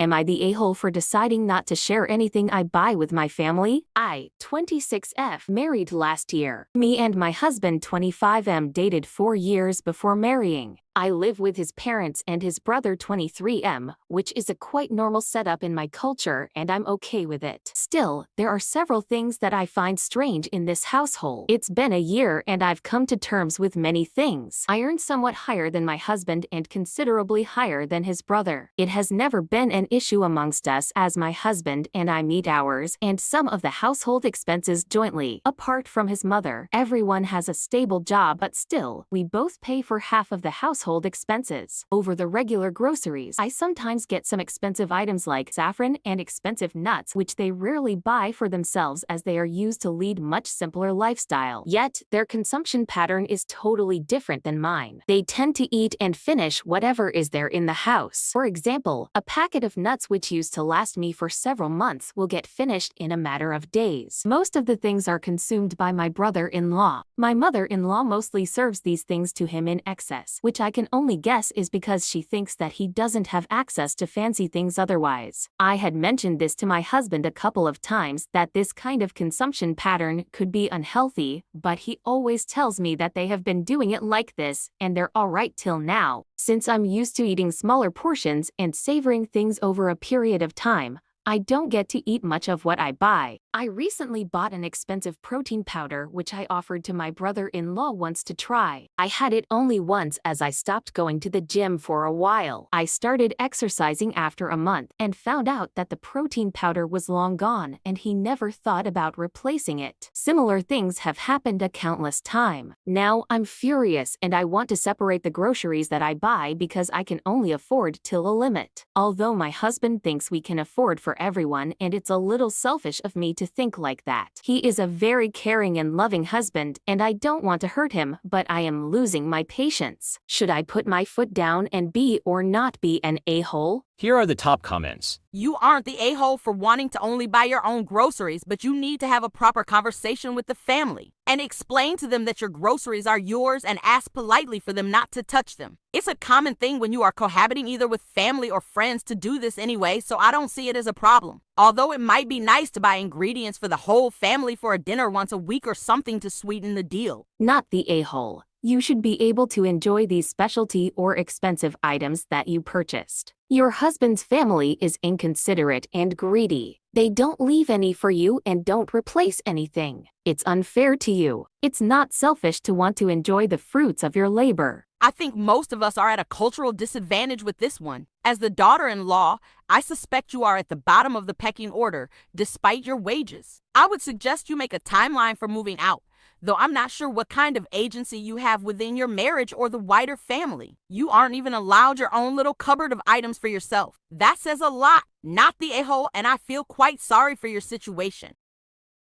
Am I the a-hole for deciding not to share anything I buy with my family? I, 26F, married last year. Me and my husband, 25M, dated 4 years before marrying. I live with his parents and his brother 23M, which is a quite normal setup in my culture, and I'm okay with it. Still, there are several things that I find strange in this household. It's been a year and I've come to terms with many things. I earn somewhat higher than my husband and considerably higher than his brother. It has never been an issue amongst us as my husband and I meet ours and some of the household expenses jointly. Apart from his mother, everyone has a stable job, but still, we both pay for half of the household expenses. Over the regular groceries, I sometimes get some expensive items like saffron and expensive nuts, which they rarely buy for themselves as they are used to lead much simpler lifestyle. Yet, their consumption pattern is totally different than mine. They tend to eat and finish whatever is there in the house. For example, a packet of nuts which used to last me for several months will get finished in a matter of days. Most of the things are consumed by my brother-in-law. My mother-in-law mostly serves these things to him in excess, which I can only guess is because she thinks that he doesn't have access to fancy things otherwise. I had mentioned this to my husband a couple of times that this kind of consumption pattern could be unhealthy, but he always tells me that they have been doing it like this and they're alright till now. Since I'm used to eating smaller portions and savoring things over a period of time, I don't get to eat much of what I buy. I recently bought an expensive protein powder which I offered to my brother-in-law once to try. I had it only once as I stopped going to the gym for a while. I started exercising after a month and found out that the protein powder was long gone and he never thought about replacing it. Similar things have happened a countless time. Now I'm furious and I want to separate the groceries that I buy because I can only afford till a limit. Although my husband thinks we can afford for everyone and it's a little selfish of me to think like that. He is a very caring and loving husband and I don't want to hurt him, but I am losing my patience. Should I put my foot down and be or not be an a-hole? Here are the top comments. You aren't the a-hole for wanting to only buy your own groceries, but you need to have a proper conversation with the family and explain to them that your groceries are yours and ask politely for them not to touch them. It's a common thing when you are cohabiting either with family or friends to do this anyway, so I don't see it as a problem. Although it might be nice to buy ingredients for the whole family for a dinner once a week or something to sweeten the deal. Not the a-hole. You should be able to enjoy these specialty or expensive items that you purchased. Your husband's family is inconsiderate and greedy. They don't leave any for you and don't replace anything. It's unfair to you. It's not selfish to want to enjoy the fruits of your labor. I think most of us are at a cultural disadvantage with this one. As the daughter-in-law, I suspect you are at the bottom of the pecking order, despite your wages. I would suggest you make a timeline for moving out, though I'm not sure what kind of agency you have within your marriage or the wider family. You aren't even allowed your own little cupboard of items for yourself. That says a lot. Not the a-hole, and I feel quite sorry for your situation.